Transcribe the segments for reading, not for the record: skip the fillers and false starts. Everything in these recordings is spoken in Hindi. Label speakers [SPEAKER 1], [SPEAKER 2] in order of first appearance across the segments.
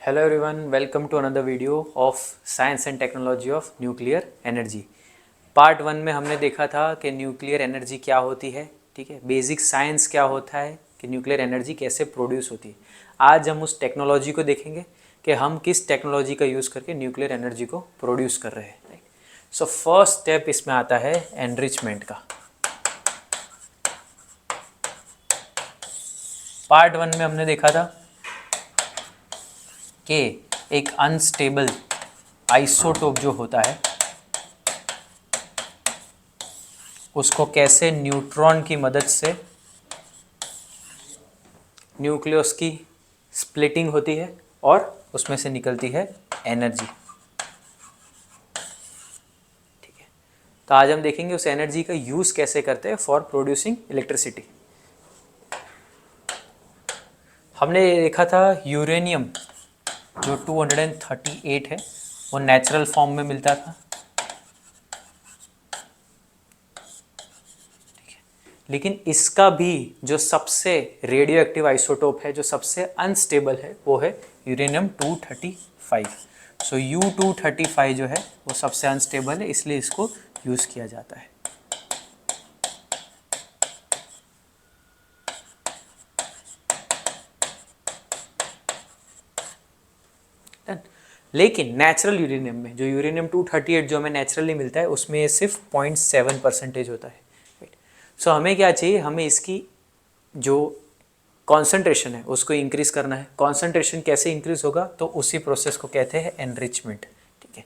[SPEAKER 1] Hello everyone, welcome to another video of Science and Technology of Nuclear Energy। Part 1 में हमने देखा था कि न्यूक्लियर एनर्जी क्या होती है, ठीक है, बेसिक साइंस क्या होता है कि न्यूक्लियर एनर्जी कैसे प्रोड्यूस होती है। आज हम उस टेक्नोलॉजी को देखेंगे कि हम किस टेक्नोलॉजी का यूज़ करके न्यूक्लियर एनर्जी को प्रोड्यूस कर रहे हैं। राइट, सो फर्स्ट स्टेप इसमें आता है एनरिचमेंट का। पार्ट 1 में हमने देखा था कि एक अनस्टेबल आइसोटोप जो होता है उसको कैसे न्यूट्रॉन की मदद से न्यूक्लियस की स्प्लिटिंग होती है और उसमें से निकलती है एनर्जी। ठीक है, तो आज हम देखेंगे उस एनर्जी का यूज़ कैसे करते हैं फॉर प्रोड्यूसिंग इलेक्ट्रिसिटी। हमने देखा था यूरेनियम जो 238 है वो नेचुरल फॉर्म में मिलता था, लेकिन इसका भी जो सबसे रेडियो एक्टिव आइसोटोप है, जो सबसे अनस्टेबल है, वो है यूरेनियम 235। सो U235 जो है वो सबसे अनस्टेबल है, इसलिए इसको यूज़ किया जाता है। लेकिन नेचुरल यूरेनियम में जो यूरेनियम 238 जो हमें नेचुरली मिलता है उसमें सिर्फ 0.7% होता है। सो हमें क्या चाहिए, हमें इसकी जो कॉन्सेंट्रेशन है उसको इंक्रीज करना है। कॉन्सेंट्रेशन कैसे इंक्रीज होगा, तो उसी प्रोसेस को कहते हैं एनरिचमेंट। ठीक है,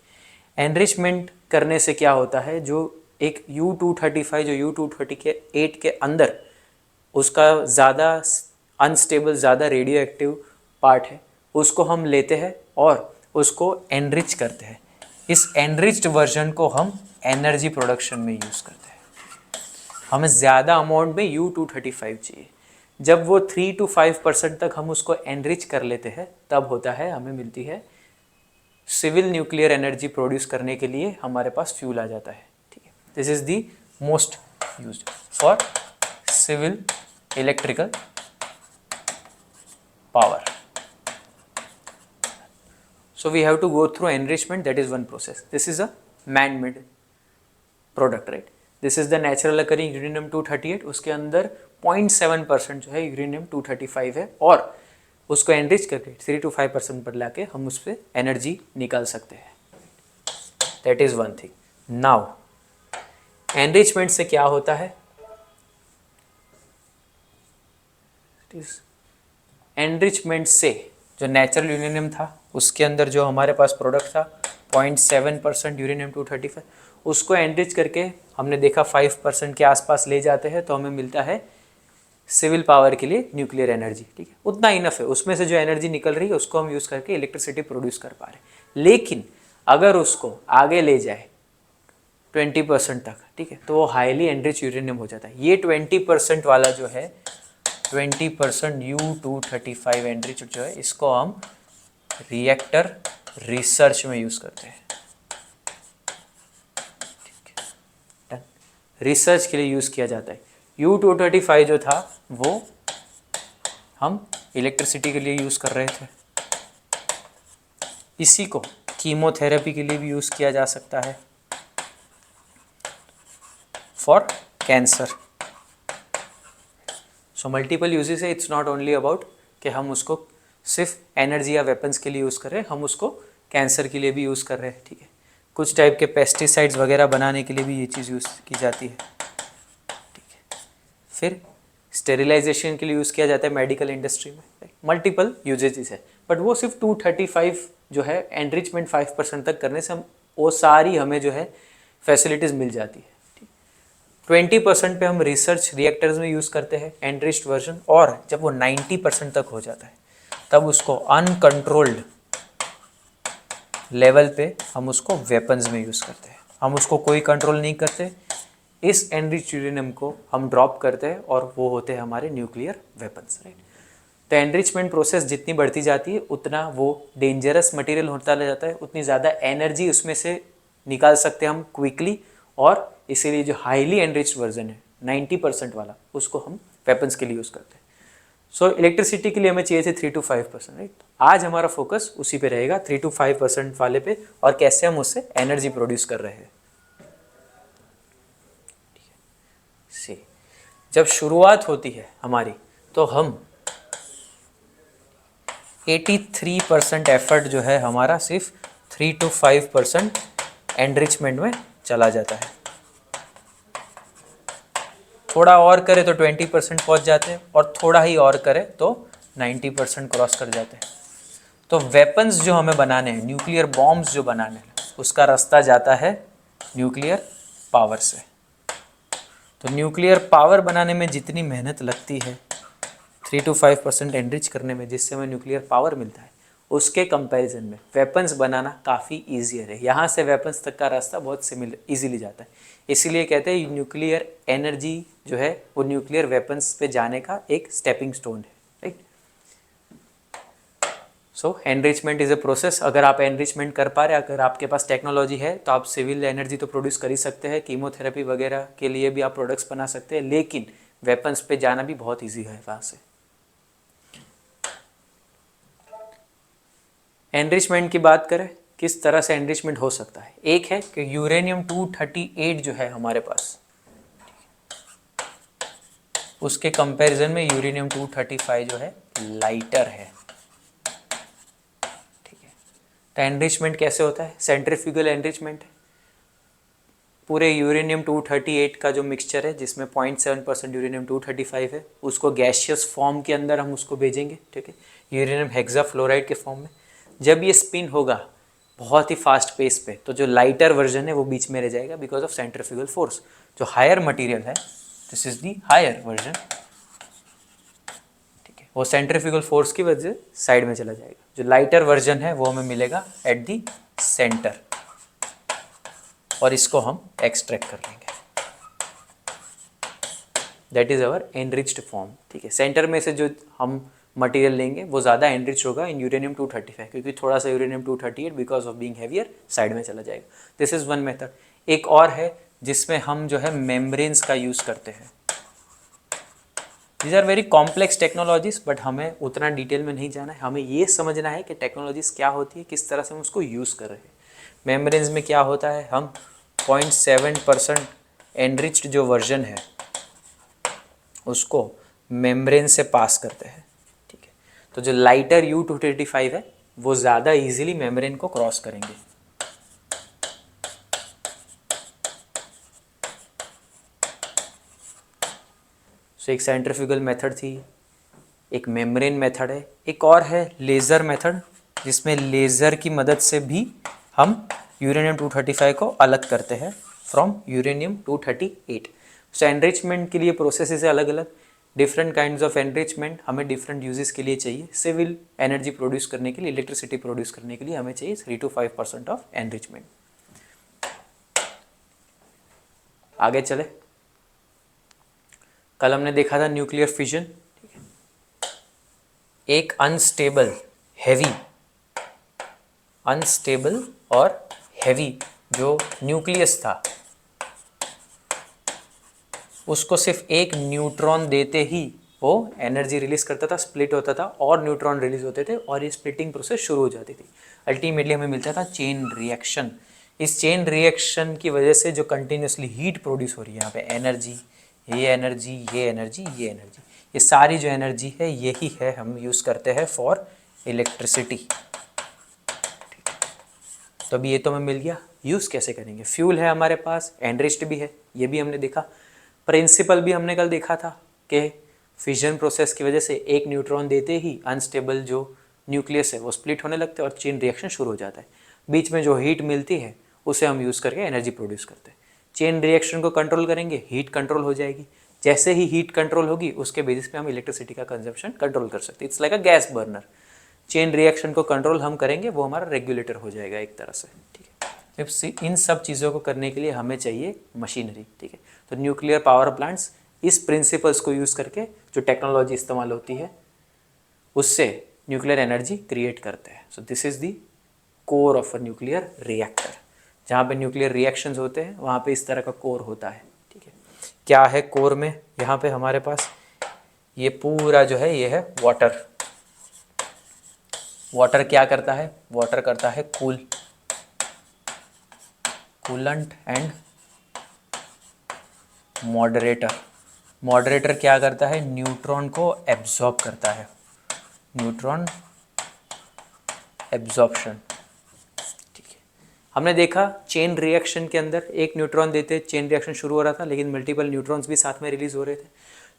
[SPEAKER 1] एनरिचमेंट करने से क्या होता है, जो एक U235 जो U238 के अंदर उसका ज़्यादा अनस्टेबल, ज़्यादा रेडियो एक्टिव पार्ट है, उसको हम लेते हैं और उसको एनरिच करते हैं। इस एनरिच्ड वर्जन को हम एनर्जी प्रोडक्शन में यूज़ करते हैं। हमें ज़्यादा अमाउंट में U235 चाहिए। जब वो 3 to 5% तक हम उसको एनरिच कर लेते हैं तब होता है, हमें मिलती है सिविल न्यूक्लियर एनर्जी प्रोड्यूस करने के लिए हमारे पास फ्यूल आ जाता है। ठीक है, this is the most used for civil electrical power. So we have to go through enrichment, that is one process. This is a man-made product, right? This is the natural occurring uranium 238, उसके अंदर 0.7% जो है यूरेनियम 235 है और उसको एनरिच करके 3 to 5% पर लाके हम उस पर एनर्जी निकाल सकते हैं। That is one thing. Now enrichment से क्या होता है, एनरिचमेंट से जो नेचुरल यूरेनियम था उसके अंदर जो हमारे पास प्रोडक्ट था 0.7% यूरेनियम 235, उसको एनरिच करके हमने देखा 5% के आसपास ले जाते हैं तो हमें मिलता है सिविल पावर के लिए न्यूक्लियर एनर्जी। ठीक है, उतना इनफ है, उसमें से जो एनर्जी निकल रही है उसको हम यूज़ करके इलेक्ट्रिसिटी प्रोड्यूस कर पा रहे हैं। लेकिन अगर उसको आगे ले जाए 20% तक, ठीक है, तो वो हाईली एनरिच यूरेनियम हो जाता है। ये 20% वाला जो है 20% U235 एनरिच जो है, इसको हम रिएक्टर रिसर्च में यूज़ करते हैं। रिसर्च के लिए यूज़ किया जाता है। U235 जो था वो हम इलेक्ट्रिसिटी के लिए यूज़ कर रहे थे। इसी को कीमोथेरेपी के लिए भी यूज़ किया जा सकता है for cancer. So multiple uses है, इट्स नॉट ओनली अबाउट कि हम उसको सिर्फ एनर्जी या वेपन्स के लिए यूज़ कर रहे हैं, हम उसको कैंसर के लिए भी यूज़ कर रहे हैं। ठीक है, कुछ टाइप के पेस्टिसाइड्स वगैरह बनाने के लिए भी ये चीज़ यूज़ की जाती है। ठीक है, फिर स्टेरिलाइजेशन के लिए यूज़ किया जाता है मेडिकल इंडस्ट्री में। मल्टीपल यूजेजेस है, बट वो सिर्फ 235 जो है एनरिचमेंट 5% तक करने से हम वो सारी हमें जो है फैसिलिटीज़ मिल जाती है। 20% पे हम रिसर्च रिएक्टर्स में यूज़ करते हैं एनरिच्ड वर्जन, और जब वो 90% तक हो जाता है तब उसको अनकंट्रोल्ड लेवल पे हम उसको वेपन्स में यूज़ करते हैं। हम उसको कोई कंट्रोल नहीं करते, इस एनरिच यूरेनियम को हम ड्रॉप करते हैं और वो होते हैं हमारे न्यूक्लियर वेपन्स। राइट, तो एनरिचमेंट प्रोसेस जितनी बढ़ती जाती है उतना वो डेंजरस मटेरियल होता जाता है, उतनी ज़्यादा एनर्जी उसमें से निकाल सकते हैं हम क्विकली, और इसीलिए जो हाईली एनरिच्ड वर्जन है 90% वाला, उसको हम वेपन्स के लिए यूज़ करते हैं। सो इलेक्ट्रिसिटी के लिए हमें चाहिए थे 3 to 5%, राइट। आज हमारा फोकस उसी पे रहेगा 3 to 5% वाले पे, और कैसे हम उससे एनर्जी प्रोड्यूस कर रहे हैं। सी जब शुरुआत होती है हमारी तो हम 83% एफर्ट जो है हमारा सिर्फ 3 to 5% एनरिचमेंट में चला जाता है। थोड़ा और करे तो 20% पहुंच जाते हैं, और थोड़ा ही और करे तो 90% क्रॉस कर जाते हैं। तो वेपन्स जो हमें बनाने हैं, न्यूक्लियर बॉम्ब्स जो बनाने हैं, उसका रास्ता जाता है न्यूक्लियर पावर से। तो न्यूक्लियर पावर बनाने में जितनी मेहनत लगती है 3 to 5% एनरिच करने में, जिससे हमें न्यूक्लियर पावर मिलता है, उसके कंपैरिजन में वेपन्स बनाना काफ़ी ईजियर है। यहाँ से वेपन्स तक का रास्ता बहुत सिमिलर ईजिली जाता है। इसीलिए कहते हैं न्यूक्लियर एनर्जी जो है वो न्यूक्लियर वेपन्स पे जाने का एक स्टेपिंग स्टोन है, right. So enrichment is a process. अगर आप एनरिचमेंट कर पा रहे हैं, अगर आपके पास टेक्नोलॉजी है, तो आप सिविल एनर्जी तो प्रोड्यूस कर ही सकते हैं, कीमोथेरेपी वगैरह के लिए भी आप प्रोडक्ट्स बना सकते हैं, लेकिन वेपन्स पे जाना भी बहुत ईजी है वहाँ से। एनरिचमेंट की बात करें, किस तरह से एनरिचमेंट हो सकता है। एक है कि यूरेनियम 238 जो है हमारे पास, उसके कंपैरिजन में यूरेनियम 235 जो है लाइटर है, ठीक है। तो एनरिचमेंट कैसे होता है, सेंट्रीफ्यूगल एनरिचमेंट है। पूरे यूरेनियम 238 का जो मिक्सचर है, जिसमें 0.7% यूरेनियम 235 है, उसको गैशियस फॉर्म के अंदर हम उसको भेजेंगे, ठीक है, यूरेनियम हेक्साफ्लोराइड के फॉर्म में। जब ये स्पिन होगा बहुत ही फास्ट पेस पे, तो जो लाइटर वर्जन है वो बीच में रह जाएगा बिकॉज ऑफ सेंट्रीफ्यूगल फोर्स। जो हायर मटेरियल है, this is the higher version, ठीक है, वो सेंट्रीफ्यूगल फोर्स की वजह से साइड में चला जाएगा। जो लाइटर वर्जन है वो हमें मिलेगा एट दी सेंटर, और इसको हम एक्सट्रैक्ट कर लेंगे। That is our enriched form, ठीक है। सेंटर में से जो हम मटेरियल लेंगे वो ज़्यादा एनरिच होगा इन यूरेनियम 235, क्योंकि थोड़ा सा uranium 238 because of being heavier side में चला जाएगा। This is one method. एक और है जिसमें हम जो है मेम्ब्रेन्स का यूज़ करते हैं। These are very complex technologies, but हमें उतना डिटेल में नहीं जाना है। हमें ये समझना है कि टेक्नोलॉजीज क्या होती है, किस तरह से हम उसको यूज़ कर रहे हैं। मेम्ब्रेन्स में क्या होता है, हम 0.7% एनरिच्ड जो वर्जन है उसको मेम्ब्रेन से पास करते हैं, ठीक है। तो जो लाइटर U235 है वो ज़्यादा इजीली मेम्ब्रेन को क्रॉस करेंगे। सो एक सेंट्रीफ्यूगल मेथड थी, एक मेम्ब्रेन मेथड है, एक और है लेज़र मेथड, जिसमें लेज़र की मदद से भी हम यूरेनियम 235 को अलग करते हैं फ्रॉम यूरेनियम 238। सो एनरिचमेंट के लिए प्रोसेसेस है अलग अलग, डिफरेंट काइंड्स ऑफ एनरिचमेंट हमें डिफरेंट यूजेस के लिए चाहिए। सिविल एनर्जी प्रोड्यूस करने के लिए, इलेक्ट्रिसिटी प्रोड्यूस करने के लिए हमें चाहिए 3 to 5% ऑफ एनरिचमेंट। आगे चले, कल हमने देखा था न्यूक्लियर फिजन, ठीक है। एक अनस्टेबल और हैवी जो न्यूक्लियस था, उसको सिर्फ एक न्यूट्रॉन देते ही वो एनर्जी रिलीज करता था, स्प्लिट होता था और न्यूट्रॉन रिलीज होते थे, और ये स्प्लिटिंग प्रोसेस शुरू हो जाती थी। अल्टीमेटली हमें मिलता था चेन रिएक्शन। इस चेन रिएक्शन की वजह से जो कंटिन्यूसली हीट प्रोड्यूस हो रही है, यहाँ पे एनर्जी, ये एनर्जी, ये एनर्जी, ये एनर्जी, ये सारी जो एनर्जी है यही है हम यूज़ करते हैं फॉर इलेक्ट्रिसिटी। तो अभी ये तो हमें मिल गया, यूज़ कैसे करेंगे। फ्यूल है हमारे पास, एनरिच्ड भी है, ये भी हमने देखा। प्रिंसिपल भी हमने कल देखा था कि फिजन प्रोसेस की वजह से एक न्यूट्रॉन देते ही अनस्टेबल जो न्यूक्लियस है वो स्प्लिट होने लगते हैं और चेन रिएक्शन शुरू हो जाता है। बीच में जो हीट मिलती है उसे हम यूज़ करके एनर्जी प्रोड्यूस करते हैं। चेन रिएक्शन को कंट्रोल करेंगे, हीट कंट्रोल हो जाएगी। जैसे ही हीट कंट्रोल होगी उसके बेसिस पे हम इलेक्ट्रिसिटी का कंजप्शन कंट्रोल कर सकते हैं। It's like a gas burner. Chain reaction को कंट्रोल हम करेंगे, वो हमारा रेगुलेटर हो जाएगा एक तरह से, ठीक है। इन सब चीज़ों को करने के लिए हमें चाहिए मशीनरी, ठीक है। तो न्यूक्लियर पावर प्लांट्स इस प्रिंसिपल्स को यूज़ करके जो टेक्नोलॉजी इस्तेमाल होती है उससे न्यूक्लियर एनर्जी क्रिएट करते हैं। So this is the core of a nuclear reactor. जहाँ पे न्यूक्लियर रिएक्शंस होते हैं वहाँ पे इस तरह का कोर होता है, ठीक है। क्या है कोर में, यहाँ पे हमारे पास ये पूरा जो है ये है वाटर, वाटर क्या करता है, वाटर करता है कूलेंट एंड मॉडरेटर। मॉडरेटर क्या करता है, न्यूट्रॉन को एब्जॉर्ब करता है, न्यूट्रॉन एब्जॉर्प्शन। ठीक है, हमने देखा चेन रिएक्शन के अंदर एक न्यूट्रॉन देते चेन रिएक्शन शुरू हो रहा था, लेकिन मल्टीपल न्यूट्रॉन्स भी साथ में रिलीज हो रहे थे।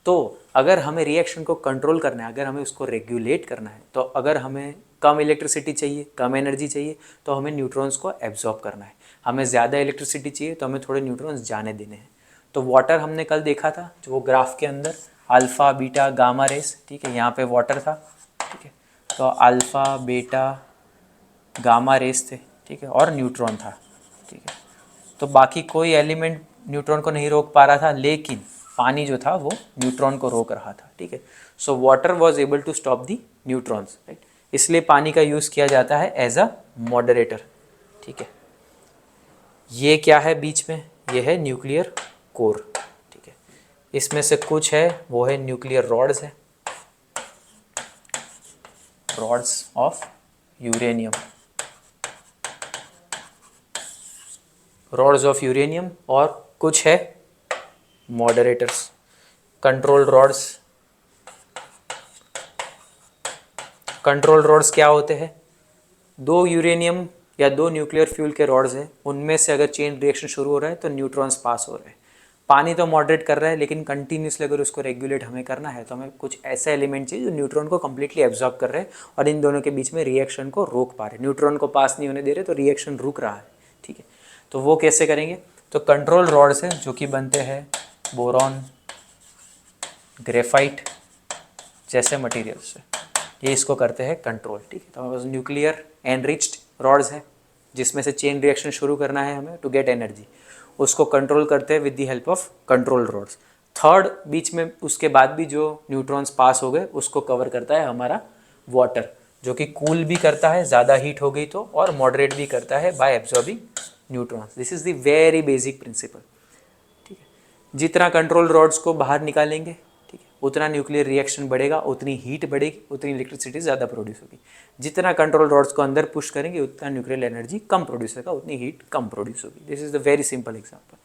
[SPEAKER 1] तो अगर हमें रिएक्शन को कंट्रोल करना है, अगर हमें उसको रेगुलेट करना है, तो अगर हमें कम इलेक्ट्रिसिटी चाहिए, कम एनर्जी चाहिए, तो हमें न्यूट्रॉन्स को एब्जॉर्ब करना है। हमें ज़्यादा इलेक्ट्रिसिटी चाहिए तो हमें थोड़े न्यूट्रॉन्स जाने देने हैं। तो वाटर हमने कल देखा था, जो वो ग्राफ के अंदर अल्फ़ा बीटा गामा रेस, ठीक है, यहाँ पे वाटर था, ठीक है, तो अल्फ़ा बीटा गामा रेस थे, ठीक है, और न्यूट्रॉन था, ठीक है। तो बाकी कोई एलिमेंट न्यूट्रॉन को नहीं रोक पा रहा था, लेकिन पानी जो था वो न्यूट्रॉन को रोक रहा था, ठीक है। So water was able to stop the neutrons, right. इसलिए पानी का यूज़ किया जाता है एज अ मॉडरेटर, ठीक है। ये क्या है बीच में, ये है न्यूक्लियर कोर, ठीक है। इसमें से कुछ है वो है न्यूक्लियर रॉड्स है, rods of uranium, rods of uranium, और कुछ है moderators, control rods. Control rods क्या होते हैं, दो यूरेनियम या दो न्यूक्लियर फ्यूल के रॉड्स हैं, उनमें से अगर चेन रिएक्शन शुरू हो रहा है तो न्यूट्रॉन्स पास हो रहे हैं। पानी तो मॉडरेट कर रहा है, लेकिन कंटिन्यूसली अगर उसको रेगुलेट हमें करना है तो हमें कुछ ऐसा एलिमेंट चाहिए जो न्यूट्रॉन को कंप्लीटली एब्जॉर्ब कर रहे हैं और इन दोनों के बीच में रिएक्शन को रोक पा रहे हैं। न्यूट्रॉन को पास नहीं होने दे रहे तो रिएक्शन रुक रहा है, ठीक है। तो वो कैसे करेंगे, तो कंट्रोल रॉड्स हैं जो कि बनते हैं बोरॉन, ग्रेफाइट जैसे मटेरियल से, ये इसको करते हैं कंट्रोल, ठीक है। तो हमारे पास न्यूक्लियर एनरिच्ड रॉड्स है जिसमें से चेन रिएक्शन शुरू करना है हमें टू गेट एनर्जी, उसको कंट्रोल करते हैं with the help of control rods. Third बीच में उसके बाद भी जो न्यूट्रॉन्स पास हो गए उसको कवर करता है हमारा वाटर, जो कि कूल भी करता है ज़्यादा हीट हो गई तो, और मॉडरेट भी करता है bye absorbing neutrons. This is the very basic principle, ठीक है। जितना कंट्रोल रॉड्स को बाहर निकालेंगे, ठीक है, उतना न्यूक्लियर रिएक्शन बढ़ेगा, उतनी हीट बढ़ेगी, उतनी इलेक्ट्रिसिटी ज़्यादा प्रोड्यूस होगी। जितना कंट्रोल रॉड्स को अंदर पुश करेंगे उतना न्यूक्लियर एनर्जी कम प्रोड्यूस होगा, उतनी हीट कम प्रोड्यूस होगी। This is the very simple example.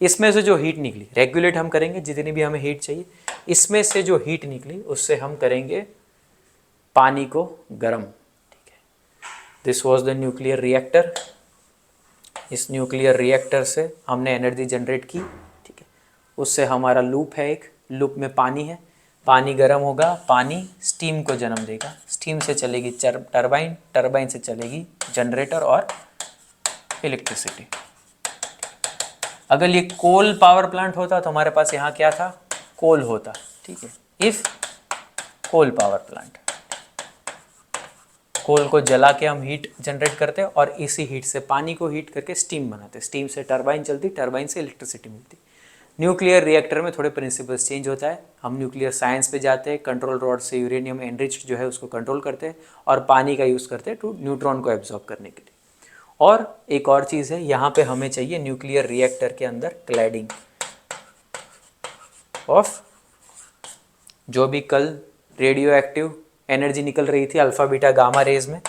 [SPEAKER 1] इसमें से जो हीट निकली, रेगुलेट हम करेंगे जितनी भी हमें हीट चाहिए, इसमें से जो हीट निकली उससे हम करेंगे पानी को गर्म, ठीक है। This was the nuclear reactor. इस न्यूक्लियर रिएक्टर से हमने एनर्जी जनरेट की, ठीक है। उससे हमारा लूप है, एक लूप में पानी है, पानी गर्म होगा, पानी स्टीम को जन्म देगा, स्टीम से चलेगी टरबाइन, टरबाइन से चलेगी जनरेटर और इलेक्ट्रिसिटी। अगर ये कोल पावर प्लांट होता तो हमारे पास यहाँ क्या था, कोल होता, ठीक है। इफ कोल पावर प्लांट, कोल को जला के हम हीट जनरेट करते हैं और इसी हीट से पानी को हीट करके स्टीम बनाते, स्टीम से टरबाइन चलती, टरबाइन से इलेक्ट्रिसिटी मिलती। न्यूक्लियर रिएक्टर में थोड़े प्रिंसिपल्स चेंज होता है, हम न्यूक्लियर साइंस पे जाते हैं, कंट्रोल रॉड से यूरेनियम एनरिच्ड जो है उसको कंट्रोल करते हैं और पानी का यूज़ करते हैं टू न्यूट्रॉन को एब्जॉर्ब करने के लिए। और एक और चीज़ है, यहाँ पे हमें चाहिए न्यूक्लियर रिएक्टर के अंदर क्लैडिंग ऑफ जो भी कल रेडियो एक्टिव एनर्जी निकल रही थी अल्फ़ा बीटा गामा रेज में,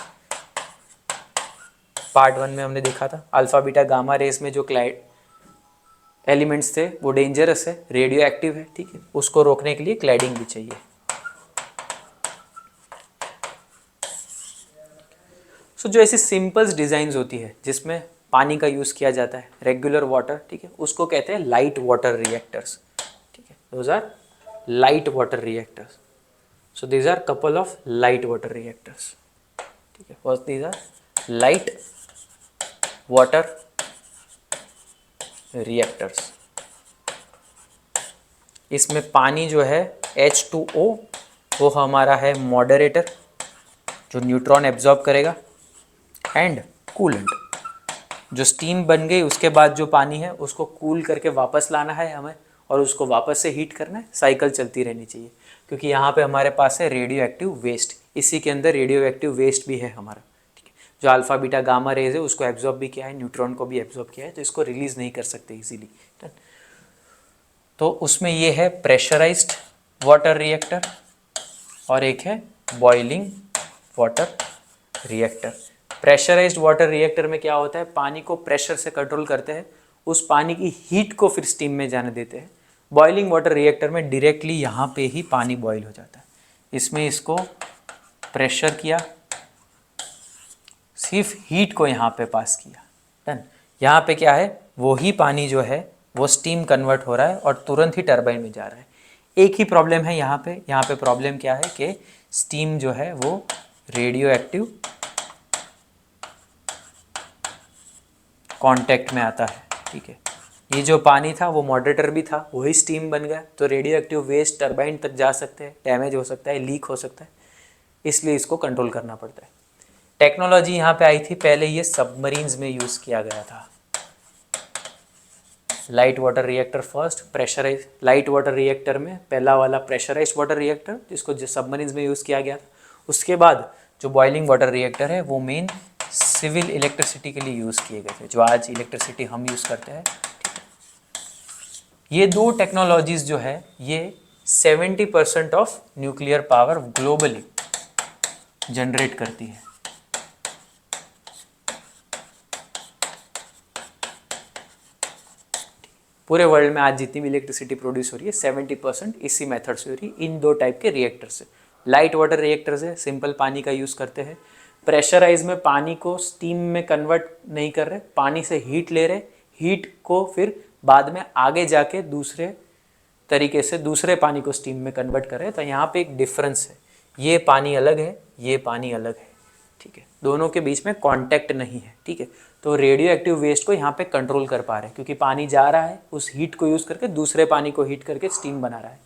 [SPEAKER 1] पार्ट 1 में हमने देखा था। अल्फ़ा बीटा गामा रेज में जो क्लाइड एलिमेंट्स थे वो डेंजरस है, रेडियो एक्टिव है, ठीक है, उसको रोकने के लिए क्लैडिंग भी चाहिए। सो जो ऐसी सिंपल्स डिज़ाइंस होती है जिसमें पानी का यूज़ किया जाता है, रेगुलर वाटर, ठीक है, उसको कहते हैं लाइट वाटर रिएक्टर्स, ठीक है। Those are light water reactors. So these are couple of light water reactors, ठीक है। First these are light water reactors. इसमें पानी जो है H2O वो हमारा है मॉडरेटर जो न्यूट्रॉन एब्जॉर्ब करेगा, एंड कूलेंट जो स्टीम बन गई उसके बाद जो पानी है उसको कूल करके वापस लाना है हमें और उसको वापस से हीट करना है, साइकिल चलती रहनी चाहिए। क्योंकि यहाँ पे हमारे पास है रेडियो एक्टिव वेस्ट, इसी के अंदर रेडियो एक्टिव वेस्ट भी है हमारा, ठीक है, जो अल्फ़ा बीटा गामा रेज है उसको एब्जॉर्ब भी किया है, न्यूट्रॉन को भी एब्जॉर्ब किया है, तो इसको रिलीज़ नहीं कर सकते इजीली। तो उसमें ये है प्रेशराइज्ड वाटर रिएक्टर और एक है boiling water reactor. Pressurised water reactor में क्या होता है, पानी को प्रेशर से कंट्रोल करते हैं, उस पानी की हीट को फिर स्टीम में जाने देते हैं। बॉइलिंग वाटर रिएक्टर में डायरेक्टली यहाँ पे ही पानी बॉईल हो जाता है, इसमें इसको प्रेशर किया, सिर्फ हीट को यहाँ पे पास किया, डन। यहाँ पे क्या है, वो ही पानी जो है वो स्टीम कन्वर्ट हो रहा है और तुरंत ही टरबाइन में जा रहा है। एक ही प्रॉब्लम है यहाँ पे प्रॉब्लम क्या है कि स्टीम जो है वो रेडियो एक्टिव कांटेक्ट में आता है, ठीक है। ये जो पानी था वो मॉडरेटर भी था, वही स्टीम बन गया, तो रेडियो एक्टिव वेस्ट टरबाइन तक जा सकते हैं, डैमेज हो सकता है, लीक हो सकता है, इसलिए इसको कंट्रोल करना पड़ता है। टेक्नोलॉजी यहाँ पे आई थी, पहले ये सबमरीन्स में यूज़ किया गया था। Light water reactor first, pressurise light water reactor में पहला वाला प्रेशराइज्ड वाटर रिएक्टर जिसको सबमरीन्स में यूज़ किया गया था। उसके बाद जो बॉइलिंग वाटर रिएक्टर है वो मेन सिविल इलेक्ट्रिसिटी के लिए यूज़ किए गए थे, जो आज इलेक्ट्रिसिटी हम यूज़ करते हैं, ठीक है। ये दो टेक्नोलॉजीज़ जो है ये 70% of nuclear power globally generate करती है। पूरे वर्ल्ड में आज जितनी भी इलेक्ट्रिसिटी प्रोड्यूस हो रही है 70% इसी मेथड से हो रही है, इन दो टाइप के रिएक्टर से। लाइट वाटर रिएक्टर से सिंपल पानी का यूज़ करते हैं, प्रेशराइज में पानी को स्टीम में कन्वर्ट नहीं कर रहे, पानी से हीट ले रहे, हीट को फिर बाद में आगे जाके दूसरे तरीके से दूसरे पानी को स्टीम में कन्वर्ट कर रहे हैं। तो यहाँ पे एक डिफरेंस है, ये पानी अलग है, ये पानी अलग है, ठीक है, दोनों के बीच में कांटेक्ट नहीं है, ठीक है। तो रेडियो एक्टिव वेस्ट को यहाँ पे कंट्रोल कर पा रहे हैं क्योंकि पानी जा रहा है, उस हीट को यूज़ करके दूसरे पानी को हीट करके स्टीम बना रहा है।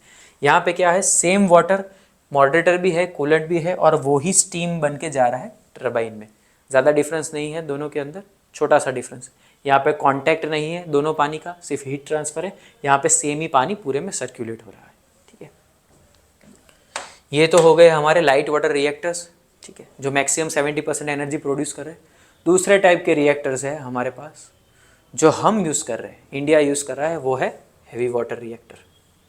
[SPEAKER 1] यहाँ पे क्या है, सेम वाटर मॉडरेटर भी है, कूलेंट भी है, और वो ही स्टीम बन के जा रहा है टरबाइन में। ज़्यादा डिफरेंस नहीं है दोनों के अंदर, छोटा सा डिफरेंस है। यहाँ पे कांटेक्ट नहीं है दोनों पानी का, सिर्फ हीट ट्रांसफ़र है। यहाँ पे सेम ही पानी पूरे में सर्कुलेट हो रहा है, ठीक है। ये तो हो गए हमारे लाइट वाटर रिएक्टर्स, ठीक है, जो मैक्सिमम 70% एनर्जी प्रोड्यूस कर रहे हैं। दूसरे टाइप के रिएक्टर्स है हमारे पास जो हम यूज़ कर रहे हैं, इंडिया यूज़ कर रहा है, वो है हैवी वाटर रिएक्टर,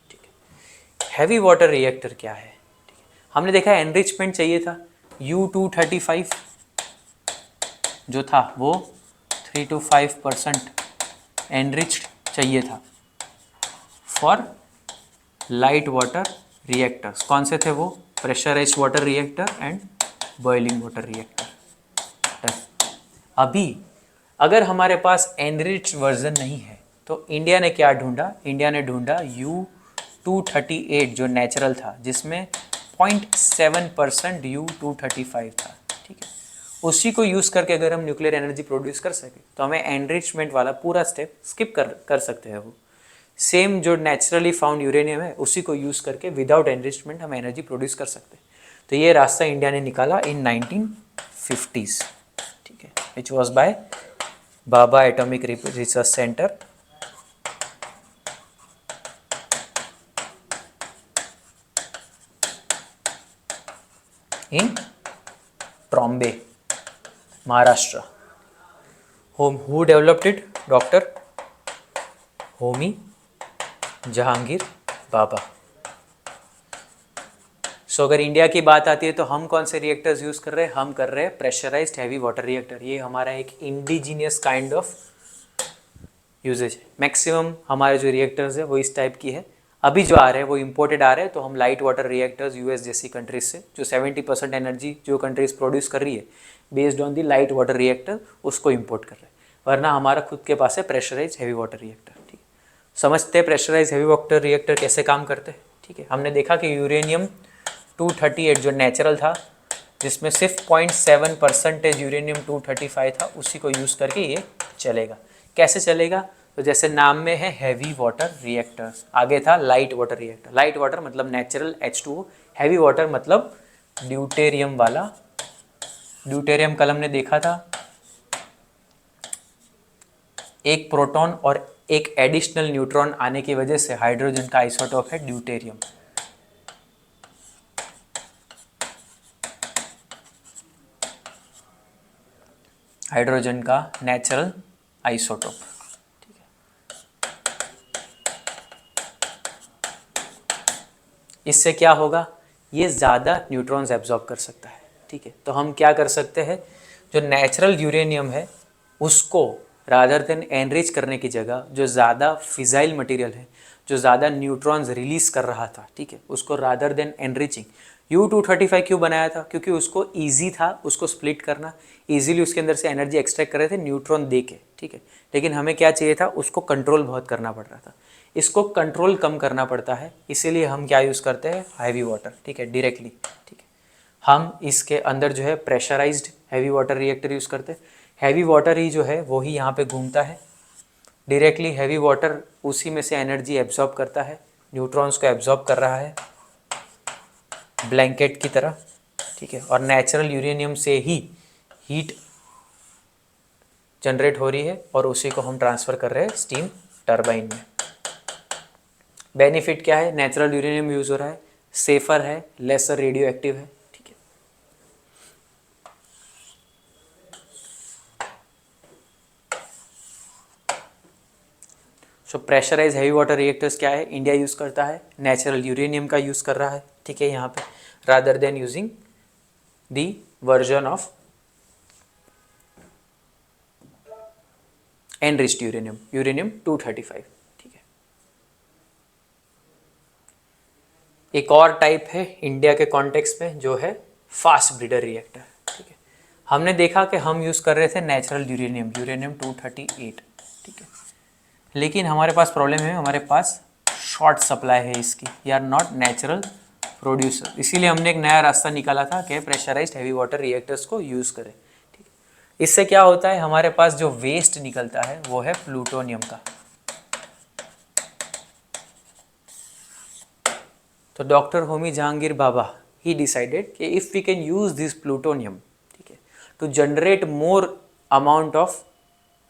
[SPEAKER 1] ठीक है। हैवी वाटर रिएक्टर क्या है, ठीक है, हमने देखा एनरिचमेंट चाहिए था, U-235 जो था वो 3 to 5% एनरिच्ड चाहिए था फॉर लाइट वाटर रिएक्टर्स। कौन से थे वो, pressurised water reactor and boiling water reactor. अभी अगर हमारे पास एनरिच्ड वर्जन नहीं है तो इंडिया ने क्या ढूंढा, इंडिया ने ढूंढा U-238 जो नेचुरल था, जिसमें 0.7% U-235 था, ठीक है। उसी को यूज़ करके अगर हम न्यूक्लियर एनर्जी प्रोड्यूस कर सके तो हमें एनरिचमेंट वाला पूरा स्टेप स्किप कर सकते हैं। वो सेम जो नेचुरली फाउंड यूरेनियम है उसी को यूज़ करके विदाउट एनरिचमेंट हम एनर्जी प्रोड्यूस कर सकते हैं। तो ये रास्ता इंडिया ने निकाला इन 1950s, ठीक है, which was by Bhabha atomic research centre in Trombay, Maharashtra. Who developed it? Doctor Homi Jehangir Bhabha. So अगर इंडिया की बात आती है तो हम कौन से रिएक्टर्स यूज़ कर रहे हैं, हम कर रहे हैं प्रेशराइज्ड हैवी वाटर रिएक्टर। ये हमारा एक इंडिजीनियस काइंड ऑफ यूजेज है। मैक्सिमम हमारे जो रिएक्टर्स है वो इस टाइप की है। अभी जो आ रहे हैं वो इम्पोर्टेड आ रहे हैं, तो हम लाइट वाटर रिएक्टर्स यूएस जैसी कंट्रीज से, जो 70% एनर्जी जो कंट्रीज प्रोड्यूस कर रही है based on the light water reactor, उसको इम्पोर्ट कर रहे हैं। वरना हमारा खुद के पास है प्रेशराइज हैवी वाटर रिएक्टर, ठीक है। समझते हैं प्रेशराइज हैवी वाटर रिएक्टर कैसे काम करते हैं, ठीक है। हमने देखा कि यूरेनियम 238 जो नेचुरल था, जिसमें सिर्फ 0.7% यूरेनियम 235 था, उसी को यूज़ करके ये चलेगा। कैसे चलेगा, तो जैसे नाम में है हैवी वाटर रिएक्टर्स, आगे था light water reactor. Light water मतलब नेचुरल H2O, हैवी वाटर मतलब ड्यूटेरियम वाला। ड्यूटेरियम कल हमने देखा था, एक प्रोटॉन और एक एडिशनल न्यूट्रॉन आने की वजह से हाइड्रोजन का आइसोटोप है ड्यूटेरियम। हाइड्रोजन का नेचुरल आइसोटोप, ठीक है। इससे क्या होगा, ये ज़्यादा न्यूट्रॉन्स एब्जॉर्ब कर सकता है, ठीक है। तो हम क्या कर सकते हैं, जो नेचुरल यूरेनियम है उसको रादर देन एनरिच करने की जगह जो ज़्यादा फिजाइल मटेरियल है, जो ज़्यादा न्यूट्रॉन्स रिलीज कर रहा था, ठीक है, उसको रादर देन एनरिचिंग U-235 क्यों बनाया था, क्योंकि उसको ईजी था उसको स्प्लिट करना, ईजिली उसके अंदर से एनर्जी एक्सट्रैक्ट कर रहे थे न्यूट्रॉन दे के, ठीक है। लेकिन हमें क्या चाहिए था, उसको कंट्रोल बहुत करना पड़ रहा था, इसको कंट्रोल कम करना पड़ता है, इसीलिए हम क्या यूज़ करते हैं, हैवी वाटर, ठीक है, डायरेक्टली, ठीक है। हम इसके अंदर जो है pressurised heavy water reactor use करते हैं। हैवी वाटर ही जो है वो ही यहाँ पे घूमता है डायरेक्टली, हैवी वाटर उसी में से एनर्जी एब्जॉर्ब करता है, न्यूट्रॉन्स को एब्जॉर्ब कर रहा है ब्लैंकेट की तरह, ठीक है। और नेचुरल यूरेनियम से ही हीट जनरेट हो रही है और उसी को हम ट्रांसफ़र कर रहे हैं स्टीम टरबाइन में। बेनिफिट क्या है, नेचुरल यूरेनियम यूज़ हो रहा है, सेफर है, लेसर रेडियो एक्टिव है, ठीक है। So pressurise heavy water reactors क्या है, इंडिया यूज़ करता है, नेचुरल यूरेनियम का यूज़ कर रहा है, ठीक है, यहाँ पे rather than using the version of enriched uranium, यूरेनियम-235, ठीक है। एक और टाइप है इंडिया के कॉन्टेक्स्ट में जो है फास्ट ब्रीडर रिएक्टर, ठीक है। हमने देखा कि हम यूज़ कर रहे थे नेचुरल यूरेनियम, यूरेनियम-238, ठीक है। लेकिन हमारे पास प्रॉब्लम है, हमारे पास शॉर्ट सप्लाई है इसकी, we are not natural producer, इसीलिए हमने एक नया रास्ता निकाला था कि प्रेशराइज्ड हैवी वाटर रिएक्टर्स को यूज़ करें, ठीक है। इससे क्या होता है, हमारे पास जो वेस्ट निकलता है वो है प्लूटोनियम का। तो डॉक्टर होमी जहांगीर भाभा ही डिसाइडेड कि if we can use this plutonium, ठीक है, to generate more amount of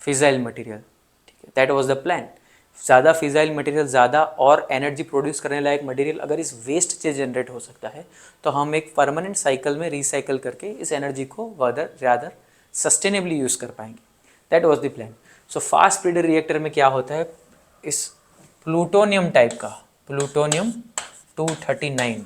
[SPEAKER 1] fissile material, ठीक है, दैट वाज द प्लान। ज़्यादा फिजाइल मटेरियल, ज़्यादा और एनर्जी प्रोड्यूस करने लायक मटेरियल अगर इस वेस्ट से जनरेट हो सकता है तो हम एक परमानेंट साइकिल में रिसाइकल करके इस एनर्जी को ज़्यादा सस्टेनेबली यूज़ कर पाएंगे, that was the plan. So fast breeder reactor में क्या होता है, इस प्लूटोनियम टाइप का, प्लूटोनियम-239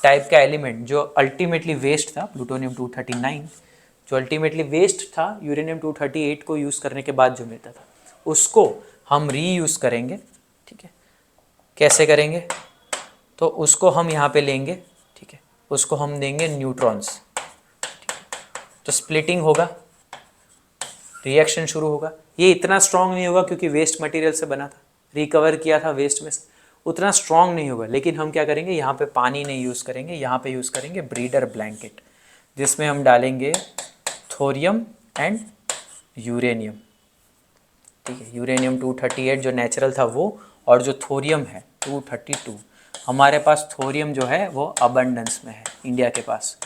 [SPEAKER 1] टाइप का एलिमेंट जो अल्टीमेटली वेस्ट था, प्लूटोनियम-239 जो अल्टीमेटली वेस्ट था यूरेनियम-238 को यूज़ करने के बाद जो मिलता था, उसको हम रीयूज़ करेंगे, ठीक है। कैसे करेंगे, तो उसको हम यहाँ पे लेंगे, ठीक है, उसको हम देंगे न्यूट्रॉन्स, ठीक है। तो स्प्लिटिंग होगा, रिएक्शन शुरू होगा। ये इतना स्ट्रॉन्ग नहीं होगा क्योंकि वेस्ट मटेरियल से बना था, रिकवर किया था वेस्ट में से, उतना स्ट्रॉन्ग नहीं होगा। लेकिन हम क्या करेंगे, यहाँ पे पानी नहीं यूज़ करेंगे, यहाँ पे यूज़ करेंगे ब्रीडर ब्लैंकेट, जिसमें हम डालेंगे थोरियम एंड यूरेनियम, ठीक है। यूरेनियम-238 जो नेचुरल था वो, और जो थोरियम है 232, हमारे पास थोरियम जो है वो अबंडेंस में है इंडिया के पास।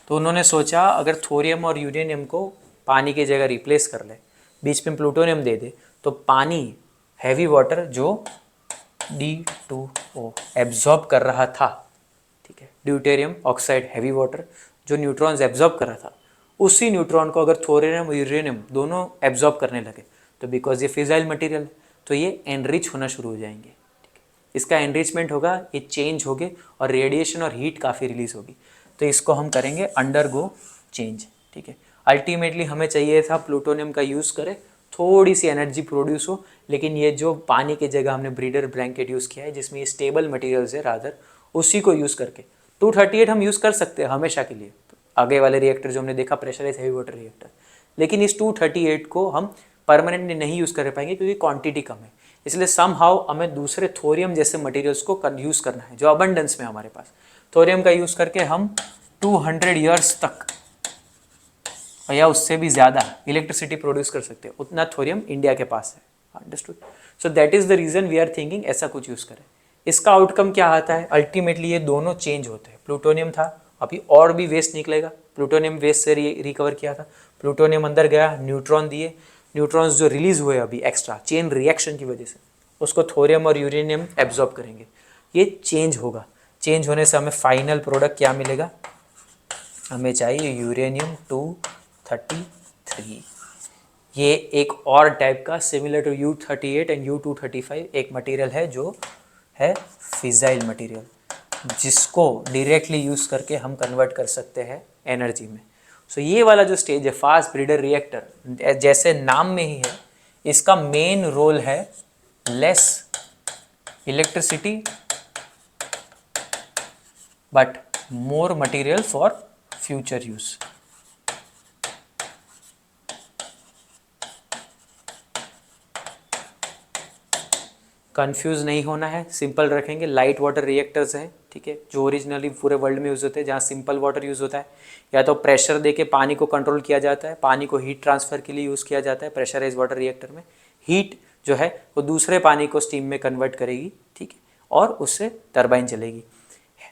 [SPEAKER 1] तो उन्होंने सोचा अगर थोरियम और यूरेनियम को पानी की जगह रिप्लेस कर ले, बीच में प्लूटोनियम दे दे, तो पानी हैवी वाटर जो D2O एब्जॉर्ब कर रहा था, ठीक है, ड्यूटेरियम ऑक्साइड हैवी वाटर जो न्यूट्रॉन्स एब्जॉर्ब कर रहा था, उसी न्यूट्रॉन को अगर थोरियम और यूरेनियम दोनों एब्जॉर्ब करने लगे तो बिकॉज ये फिजाइल मटेरियल तो ये एनरिच होना शुरू हो जाएंगे, ठीक है। इसका एनरिचमेंट होगा, ये चेंज होगे और रेडिएशन और हीट काफ़ी रिलीज होगी, तो इसको हम करेंगे अंडरगो चेंज, ठीक है। अल्टीमेटली हमें चाहिए था प्लूटोनियम का यूज़ करें, थोड़ी सी एनर्जी प्रोड्यूस हो, लेकिन ये जो पानी की जगह हमने ब्रीडर ब्लैंकेट यूज़ किया है जिसमें ये स्टेबल मटेरियल्स है रादर, उसी को यूज़ करके 238 हम यूज़ कर सकते हैं हमेशा के लिए, तो आगे वाले रिएक्टर जो हमने देखा प्रेशराइज हैवी वाटर रिएक्टर, लेकिन इस 238 को हम परमानेंटली नहीं यूज़ कर पाएंगे क्योंकि क्वांटिटी कम है, इसलिए सम हाउ हमें दूसरे थोरियम जैसे मटेरियल्स को यूज़ करना है जो अबंडेंस में हमारे पास। थोरियम का यूज़ करके हम 200 ईयर्स तक या उससे भी ज़्यादा इलेक्ट्रिसिटी प्रोड्यूस कर सकते हैं, उतना थोरियम इंडिया के पास है, understood. So that is the reason we are thinking ऐसा कुछ यूज़ करें। इसका आउटकम क्या आता है, अल्टीमेटली ये दोनों चेंज होते हैं। प्लूटोनियम था, अभी और भी वेस्ट निकलेगा, प्लूटोनियम वेस्ट से रिकवर किया था, प्लूटोनियम अंदर गया, न्यूट्रॉन दिए, न्यूट्रॉन्स जो रिलीज हुए अभी एक्स्ट्रा चेन रिएक्शन की वजह से, उसको थोरियम और यूरेनियम एब्जॉर्ब करेंगे, ये चेंज होगा। चेंज होने से हमें फाइनल प्रोडक्ट क्या मिलेगा, हमें चाहिए यूरेनियम-233। ये एक और टाइप का similar to U-38 and U-235 एक मटेरियल है जो है फिजाइल मटेरियल, जिसको डायरेक्टली यूज़ करके हम कन्वर्ट कर सकते हैं एनर्जी में। सो ये वाला जो स्टेज है फास्ट ब्रीडर रिएक्टर, जैसे नाम में ही है, इसका मेन रोल है less electricity but more material for future use. Confuse नहीं होना है, सिंपल रखेंगे। लाइट वाटर रिएक्टर्स हैं, ठीक है, जो ओरिजिनली पूरे वर्ल्ड में यूज़ होते हैं, जहाँ सिंपल वाटर यूज़ होता है, या तो प्रेशर देके पानी को कंट्रोल किया जाता है, पानी को हीट ट्रांसफ़र के लिए यूज़ किया जाता है। प्रेशराइज वाटर रिएक्टर में हीट जो है वो दूसरे पानी को स्टीम में कन्वर्ट करेगी, ठीक है, और उससे टरबाइन चलेगी।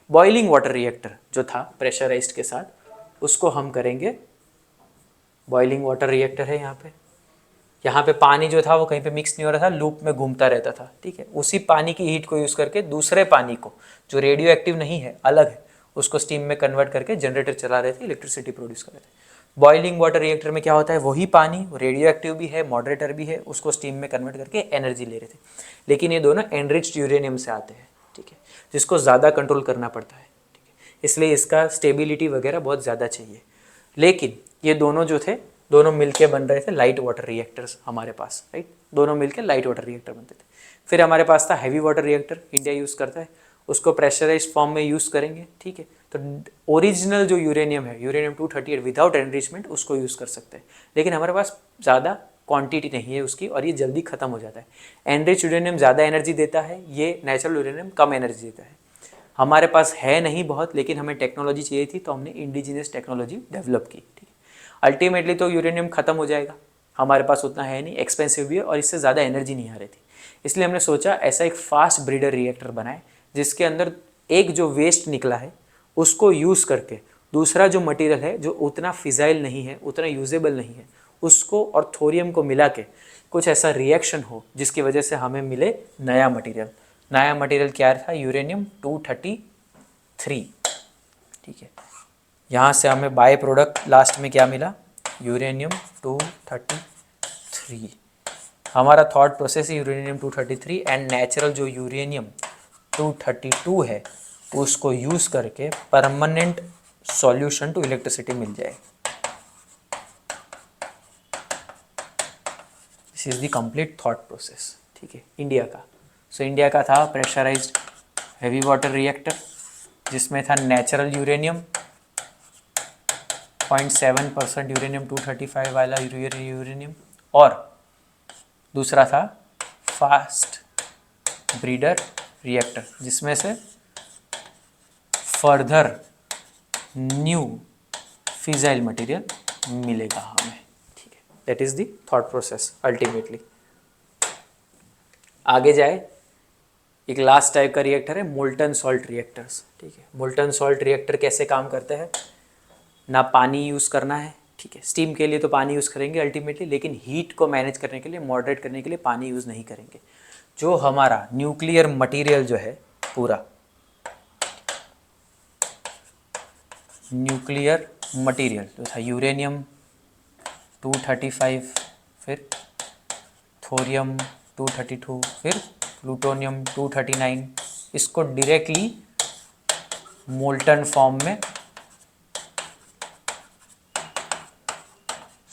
[SPEAKER 1] बॉइलिंग वाटर रिएक्टर जो था प्रेशराइज्ड के साथ, उसको हम करेंगे बॉइलिंग वाटर रिएक्टर है यहाँ पे पानी जो था वो कहीं पे मिक्स नहीं हो रहा था, लूप में घूमता रहता था, ठीक है। उसी पानी की हीट को यूज़ करके दूसरे पानी को जो रेडियो एक्टिव नहीं है, अलग है, उसको स्टीम में कन्वर्ट करके जनरेटर चला रहे थे, इलेक्ट्रिसिटी प्रोड्यूस कर रहे थे। बॉइलिंग वाटर रिएक्टर में क्या होता है, वही पानी रेडियो एक्टिव भी है, मॉडरेटर भी है, उसको स्टीम में कन्वर्ट करके एनर्जी ले रहे थे। लेकिन ये दोनों एनरिच्ड यूरेनियम से आते हैं, ठीक है, जिसको ज़्यादा कंट्रोल करना पड़ता है, ठीक है, इसलिए इसका स्टेबिलिटी वगैरह बहुत ज़्यादा चाहिए। लेकिन ये दोनों जो थे, दोनों मिलके बन रहे थे लाइट वाटर रिएक्टर्स हमारे पास, राइट, दोनों मिलके लाइट वाटर रिएक्टर बनते थे। फिर हमारे पास था heavy water reactor, India use करता है, उसको प्रेशराइज्ड फॉर्म में यूज़ करेंगे, ठीक है। तो ओरिजिनल जो यूरेनियम है, यूरेनियम 238 विदाउट एनरिचमेंट, उसको यूज़ कर सकते हैं। लेकिन हमारे पास ज़्यादा क्वांटिटी नहीं है उसकी, और ये जल्दी ख़त्म हो जाता है। एनरिच यूरेनियम ज़्यादा एनर्जी देता है, ये नेचुरल यूरेनियम कम एनर्जी देता है। हमारे पास है नहीं बहुत, लेकिन हमें टेक्नोलॉजी चाहिए थी, तो हमने इंडिजिनियस टेक्नोलॉजी डेवलप की, ठीक है। अल्टीमेटली तो यूरेनियम ख़त्म हो जाएगा, हमारे पास उतना है नहीं, एक्सपेंसिव भी है, और इससे ज़्यादा एनर्जी नहीं आ रही थी। इसलिए हमने सोचा ऐसा एक फास्ट ब्रीडर रिएक्टर बनाए, जिसके अंदर एक जो वेस्ट निकला है उसको यूज़ करके दूसरा जो मटेरियल है जो उतना फिजाइल नहीं है, उतना यूजेबल नहीं है, उसको और थोरियम को मिला के कुछ ऐसा रिएक्शन हो जिसकी वजह से हमें मिले नया मटेरियल। नया मटेरियल क्या था, यूरेनियम 233, ठीक है। यहाँ से हमें बाय प्रोडक्ट लास्ट में क्या मिला, यूरेनियम 233। हमारा थॉट प्रोसेस है यूरेनियम 233 एंड नेचुरल जो यूरेनियम 232 है उसको यूज़ करके परमानेंट सॉल्यूशन टू इलेक्ट्रिसिटी मिल जाए। This is the complete thought process, ठीक है, इंडिया का। सो इंडिया का था प्रेशराइज्ड हैवी वाटर रिएक्टर, जिसमें था नेचुरल यूरेनियम 0.7% यूरेनियम 235 वाला यूरेनियम, और दूसरा था फास्ट ब्रीडर रिएक्टर, जिसमें से फर्दर न्यू फिजाइल मटेरियल मिलेगा हमें, ठीक है। That is the thought process ultimately. आगे जाए, एक लास्ट टाइप का रिएक्टर है मोल्टन सॉल्ट रिएक्टर्स, ठीक है। मोल्टन सॉल्ट रिएक्टर कैसे काम करते हैं, ना पानी यूज़ करना है, ठीक है, स्टीम के लिए तो पानी यूज़ करेंगे अल्टीमेटली, लेकिन हीट को मैनेज करने के लिए, मॉडरेट करने के लिए पानी यूज़ नहीं करेंगे। जो हमारा न्यूक्लियर मटेरियल जो है पूरा, न्यूक्लियर मटेरियल जो था यूरेनियम 235, फिर थोरियम 232, फिर प्लूटोनियम 239, इसको डायरेक्टली मोल्टन फॉर्म में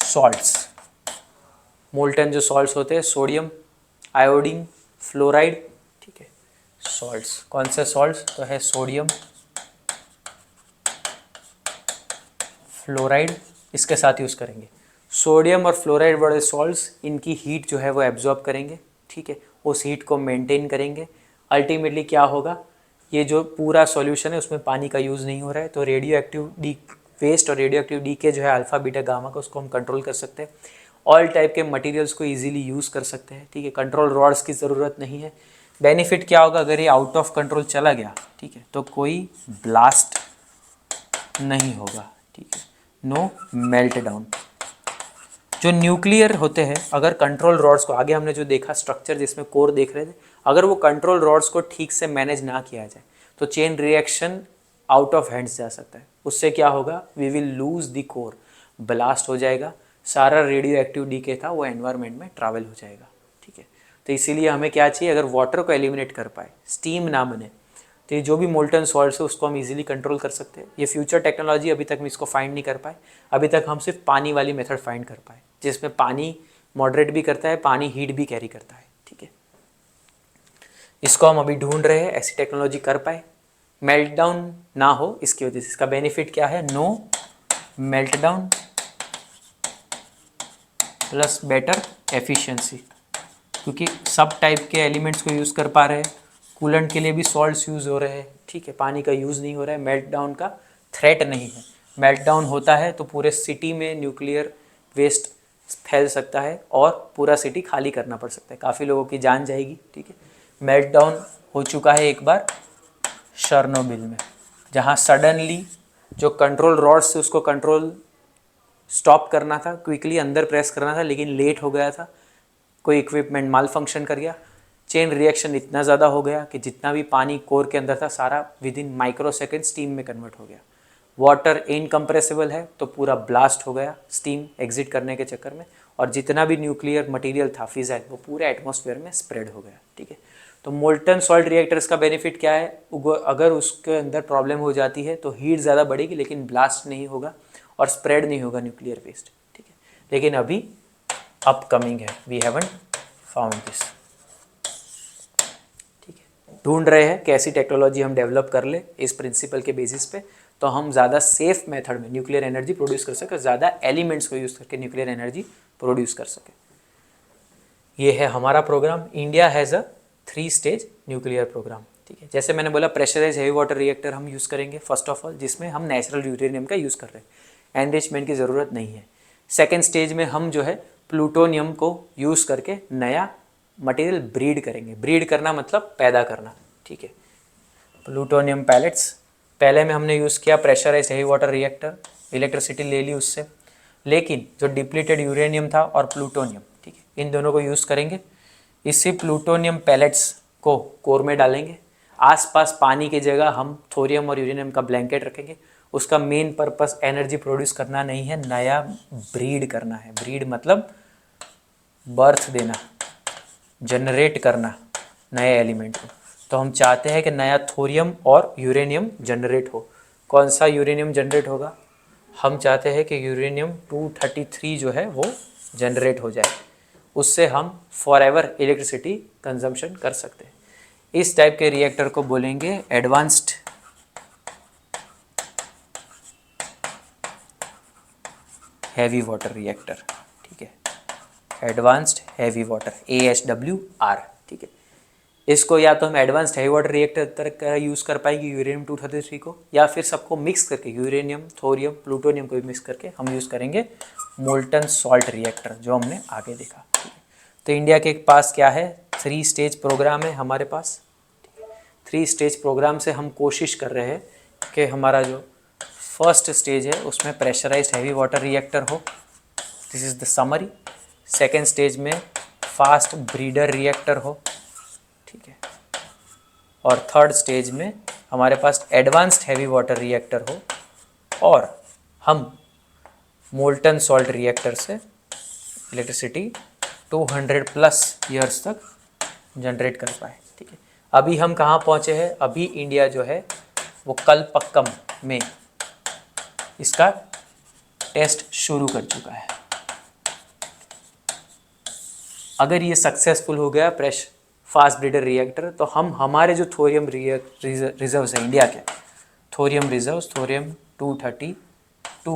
[SPEAKER 1] सॉल्ट्स, मोल्टन जो सॉल्ट्स होते हैं, सोडियम, आयोडीन, फ्लोराइड, ठीक है, सॉल्ट्स। कौन से सॉल्ट्स, तो है सोडियम, फ्लोराइड, इसके साथ यूज़ करेंगे। सोडियम और फ्लोराइड वाले सॉल्ट्स, इनकी हीट जो है वो एब्जॉर्ब करेंगे, ठीक है, उस हीट को मेंटेन करेंगे। अल्टीमेटली क्या होगा, ये जो पूरा सॉल्यूशन है उसमें पानी का यूज़ नहीं हो रहा है, तो रेडियो एक्टिव वेस्ट और रेडियो एक्टिव डीके जो है अल्फा बीटा गामा का, उसको हम कंट्रोल कर सकते हैं। ऑल टाइप के मटेरियल्स को इजीली यूज़ कर सकते हैं, ठीक है। कंट्रोल रॉड्स की ज़रूरत नहीं है। बेनिफिट क्या होगा, अगर ये आउट ऑफ कंट्रोल चला गया, ठीक है, तो कोई ब्लास्ट नहीं होगा, ठीक है, नो मेल्ट डाउन। जो न्यूक्लियर होते हैं, अगर कंट्रोल रॉड्स को, आगे हमने जो देखा स्ट्रक्चर जिसमें कोर देख रहे थे, अगर वो कंट्रोल रॉड्स को ठीक से मैनेज ना किया जाए तो chain reaction out of hands जा सकता है। उससे क्या होगा, we will lose the core, blast हो जाएगा, सारा रेडियो एक्टिव डीके था वो एनवायरनमेंट में ट्रैवल हो जाएगा, ठीक है। तो इसीलिए हमें क्या चाहिए, अगर वाटर को एलिमिनेट कर पाए, स्टीम ना बने, तो ये जो भी मोल्टन सॉल्ट्स है उसको हम इजीली कंट्रोल कर सकते हैं। ये फ्यूचर टेक्नोलॉजी अभी तक हम इसको फाइंड नहीं कर पाए। अभी तक हम सिर्फ पानी वाली मेथड फाइंड कर पाए, जिसमें पानी मॉडरेट भी करता है, पानी हीट भी कैरी करता है, ठीक है। इसको हम अभी ढूंढ रहे हैं, ऐसी टेक्नोलॉजी कर पाए, मेल्ट डाउन ना हो इसकी वजह से। इसका बेनिफिट क्या है? No meltdown plus better efficiency, क्योंकि सब टाइप के एलिमेंट्स को यूज़ कर पा रहे हैं। कूलेंट के लिए भी सॉल्ट्स यूज़ हो रहे हैं, ठीक है, पानी का यूज़ नहीं हो रहा है। मेल्ट डाउन का थ्रेट नहीं है। मेल्ट डाउन होता है तो पूरे सिटी में न्यूक्लियर वेस्ट फैल सकता है और पूरा सिटी खाली करना पड़ सकता है, काफ़ी लोगों की जान जाएगी, ठीक है। मेल्ट डाउन हो चुका है एक बार शर्नोबिल में, जहाँ सडनली जो कंट्रोल रॉड से उसको कंट्रोल स्टॉप करना था, क्विकली अंदर प्रेस करना था, लेकिन लेट हो गया था, कोई इक्विपमेंट माल फंक्शन कर गया, चेन रिएक्शन इतना ज़्यादा हो गया कि जितना भी पानी कोर के अंदर था सारा with in micro second steam में कन्वर्ट हो गया। वाटर इनकम्प्रेसिबल है तो पूरा ब्लास्ट हो गया स्टीम एग्जिट करने के चक्कर में, और जितना भी न्यूक्लियर मटेरियल था फिजाइल वो पूरे एटमॉस्फेयर में स्प्रेड हो गया, ठीक है। तो मोल्टन सॉल्ट रिएक्टर्स का बेनिफिट क्या है? अगर उसके अंदर प्रॉब्लम हो जाती है तो हीट ज़्यादा बढ़ेगी, लेकिन ब्लास्ट नहीं होगा और स्प्रेड नहीं होगा न्यूक्लियर वेस्ट, ठीक है। लेकिन अभी अपकमिंग है, वी हैवंट फाउंड दिस, ठीक है। ढूंढ रहे हैं कि ऐसी टेक्नोलॉजी हम डेवलप कर ले इस प्रिंसिपल के बेसिस पे, तो हम ज़्यादा सेफ मेथड में न्यूक्लियर एनर्जी प्रोड्यूस कर सकें, ज़्यादा एलिमेंट्स को यूज़ करके न्यूक्लियर एनर्जी प्रोड्यूस कर सकें। ये है हमारा programme. India has a 3 stage nuclear programme, ठीक है। जैसे मैंने बोला, प्रेशराइज हेवी वाटर रिएक्टर हम यूज़ करेंगे फर्स्ट ऑफ ऑल, जिसमें हम नेचुरल यूरेनियम का यूज़ कर रहे हैं, एनरिचमेंट की ज़रूरत नहीं है। सेकेंड स्टेज में हम जो है प्लूटोनियम को यूज़ करके नया मटेरियल ब्रीड करेंगे। ब्रीड करना मतलब पैदा करना, ठीक है। प्लूटोनियम पैलेट्स पहले में हमने यूज़ किया pressurise heavy water reactor, electricity ले ली उससे, लेकिन जो डिप्लीटेड यूरेनियम था और प्लूटोनियम, ठीक है, इन दोनों को यूज़ करेंगे। इसी प्लूटोनियम पैलेट्स को कोर में डालेंगे। आसपास पानी की जगह हम थोरियम और यूरेनियम का ब्लैंकेट रखेंगे। उसका मेन पर्पस एनर्जी प्रोड्यूस करना नहीं है, नया ब्रीड करना है। ब्रीड मतलब बर्थ देना, जनरेट करना नए एलिमेंट को। तो हम चाहते हैं कि नया थोरियम और यूरेनियम जनरेट हो। कौन सा यूरेनियम जनरेट होगा? हम चाहते हैं कि यूरेनियम 233 जो है वो जनरेट हो जाए, उससे हम फॉरएवर इलेक्ट्रिसिटी कंजम्पशन कर सकते हैं। इस टाइप के रिएक्टर को बोलेंगे एडवांस्ड हैवी वाटर रिएक्टर, ठीक है, एडवांस्ड हैवी वाटर AHWR, ठीक है। इसको या तो हम एडवांस्ड हैवी वाटर रिएक्टर तक यूज़ कर पाएंगे यूरेनियम 233 को, या फिर सबको मिक्स करके यूरेनियम, थोरियम, प्लूटोनियम को भी मिक्स करके हम यूज़ करेंगे मोल्टन सॉल्ट रिएक्टर, जो हमने आगे देखा, ठीक है। तो इंडिया के पास क्या है? 3 स्टेज प्रोग्राम है हमारे पास। 3 स्टेज प्रोग्राम से हम कोशिश कर रहे हैं कि हमारा जो फर्स्ट स्टेज है उसमें प्रेशराइज्ड हैवी वाटर रिएक्टर हो, this is the summary. Second stage में फास्ट ब्रीडर रिएक्टर हो, ठीक है, और थर्ड स्टेज में हमारे पास एडवांस्ड हैवी वाटर रिएक्टर हो, और हम मोल्टन सॉल्ट रिएक्टर से इलेक्ट्रिसिटी 200+ ईयर्स तक जनरेट कर पाए, ठीक है। अभी हम कहाँ पहुँचे हैं? अभी इंडिया जो है वो कलपक्कम में इसका टेस्ट शुरू कर चुका है। अगर ये सक्सेसफुल हो गया फास्ट ब्रीडर रिएक्टर, तो हम हमारे जो थोरियम रिजर्व्स है इंडिया के, थोरियम रिजर्व्स, थोरियम 232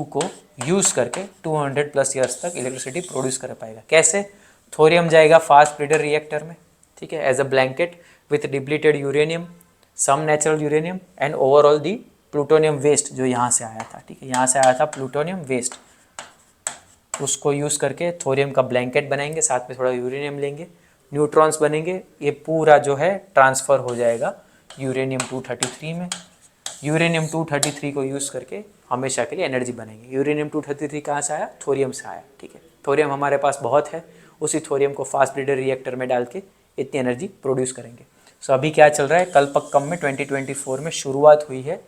[SPEAKER 1] को यूज़ करके 200+ ईयर्स तक इलेक्ट्रिसिटी प्रोड्यूस कर पाएगा। कैसे? थोरियम जाएगा फास्ट ब्रीडर रिएक्टर में, ठीक है, as a blanket with depleted uranium, some natural uranium and overall the plutonium waste जो यहाँ से आया था, ठीक है, यहाँ से आया था प्लूटोनियम वेस्ट, उसको यूज़ करके थोरियम का ब्लैंकेट बनाएंगे, साथ में थोड़ा यूरेनियम लेंगे, न्यूट्रॉन्स बनेंगे, ये पूरा जो है ट्रांसफ़र हो जाएगा यूरेनियम 233 में। यूरेनियम 233 को यूज़ करके हमेशा के लिए एनर्जी बनेंगे। यूरेनियम 233 कहाँ से आया? थोरियम से आया, ठीक है। थोरियम हमारे पास बहुत है, उसी थोरियम को फास्ट ब्रीडर रिएक्टर में डाल के इतनी एनर्जी प्रोड्यूस करेंगे। सो अभी क्या चल रहा है? कलपक्कम में 2024 में शुरुआत हुई है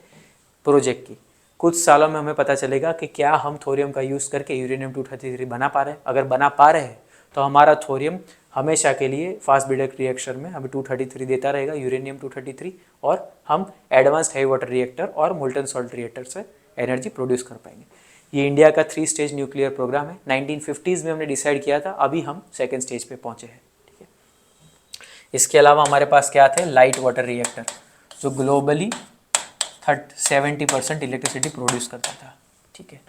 [SPEAKER 1] प्रोजेक्ट की। कुछ सालों में हमें पता चलेगा कि क्या हम थोरियम का यूज़ करके यूरेनियम 233 बना पा रहे हैं। अगर बना पा रहे हैं तो हमारा थोरियम हमेशा के लिए फास्ट ब्रीडर रिएक्टर में हमें 233 देता रहेगा, यूरेनियम 233, और हम एडवांस्ड हेवी वाटर रिएक्टर और मोल्टन सॉल्ट रिएक्टर से एनर्जी प्रोड्यूस कर पाएंगे। ये इंडिया का 3 स्टेज न्यूक्लियर प्रोग्राम है। 1950s में हमने डिसाइड किया था, अभी हम सेकेंड स्टेज पे पहुँचे हैं। ठीक है, इसके अलावा हमारे पास क्या थे, लाइट वाटर रिएक्टर, जो ग्लोबली 70% इलेक्ट्रिसिटी प्रोड्यूस करता था। ठीक है,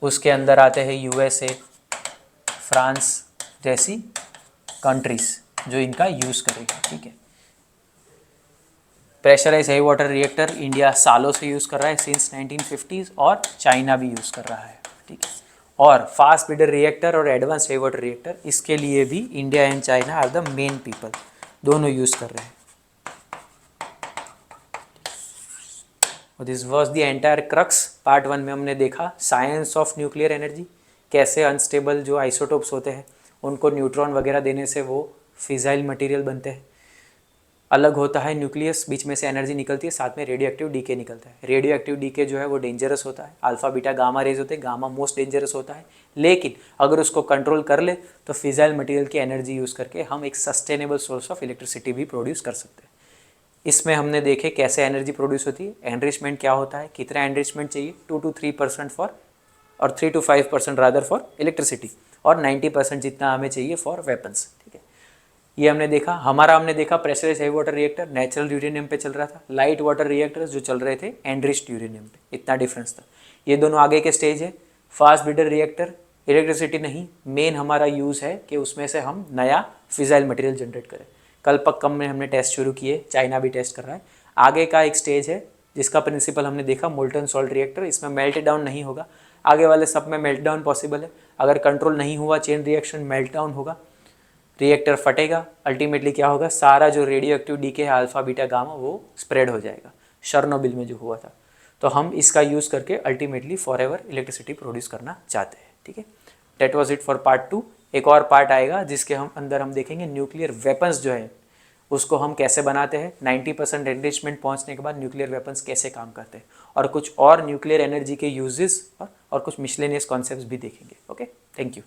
[SPEAKER 1] उसके अंदर आते हैं USA, फ्रांस जैसी कंट्रीज जो इनका यूज़ करेगा। ठीक है, pressurise heavy water reactor India सालों से यूज़ कर रहा है, सिंस 1950s, और चाइना भी यूज़ कर रहा है। ठीक है, और फास्ट ब्रीडर रिएक्टर और एडवांस हेवी वाटर रिएक्टर, इसके लिए भी India and China are the main people, दोनों यूज़ कर रहे हैं। This was the entire crux. Part 1 में हमने देखा साइंस ऑफ न्यूक्लियर एनर्जी, कैसे अनस्टेबल जो आइसोटोप्स होते हैं उनको न्यूट्रॉन वगैरह देने से वो फिजाइल मटेरियल बनते हैं। अलग होता है न्यूक्लियस, बीच में से एनर्जी निकलती है, साथ में रेडियो एक्टिव डीके निकलता है। रेडियो एक्टिव डीके जो है वो डेंजरस होता है, अल्फा बीटा गामा रेज होते हैं, गामा मोस्ट डेंजरस होता है, लेकिन अगर उसको कंट्रोल कर ले तो फिजाइल मटेरियल की एनर्जी यूज़ करके हम एक सस्टेनेबल सोर्स ऑफ इलेक्ट्रिसिटी भी प्रोड्यूस कर सकते हैं। इसमें हमने देखे कैसे एनर्जी प्रोड्यूस होती है, एनरिचमेंट क्या होता है, कितना एनरिचमेंट चाहिए, 2 to 3% फॉर, और 3 to 5% रादर फॉर इलेक्ट्रिसिटी, और 90% जितना हमें चाहिए फॉर वेपन्स। ठीक है, ये हमने देखा। हमने देखा pressurised heavy water reactor natural uranium पे चल रहा था, लाइट वाटर रिएक्टर्स जो चल रहे थे एनरिच्ड यूरेनियम पे, इतना डिफरेंस था। ये दोनों आगे के स्टेज है। फास्ट ब्रीडर रिएक्टर इलेक्ट्रिसिटी नहीं, मेन हमारा यूज़ है कि उसमें से हम नया फिजाइल मटेरियल जनरेट करें। कल्पक्कम में हमने टेस्ट शुरू किए, चाइना भी टेस्ट कर रहा है। आगे का एक स्टेज है जिसका प्रिंसिपल हमने देखा, मोल्टन सॉल्ट रिएक्टर, इसमें मेल्ट डाउन नहीं होगा। आगे वाले सब में मेल्ट डाउन पॉसिबल है, अगर कंट्रोल नहीं हुआ चेन रिएक्शन मेल्ट डाउन होगा, रिएक्टर फटेगा, अल्टीमेटली क्या होगा, सारा जो रेडियो एक्टिव डीके है अल्फा बीटा गामा वो स्प्रेड हो जाएगा, शर्नोबिल में जो हुआ था। तो हम इसका यूज़ करके ultimately for ever electricity produce करना चाहते हैं। ठीक है, that was it for part 2। एक और पार्ट आएगा जिसके अंदर हम देखेंगे न्यूक्लियर वेपन्स जो है उसको हम कैसे बनाते हैं, 90% एनरिचमेंट पहुंचने के बाद न्यूक्लियर वेपन्स कैसे काम करते हैं, और कुछ और न्यूक्लियर एनर्जी के यूजेस और कुछ मिसलेनियस कॉन्सेप्ट्स भी देखेंगे। Okay, thank you.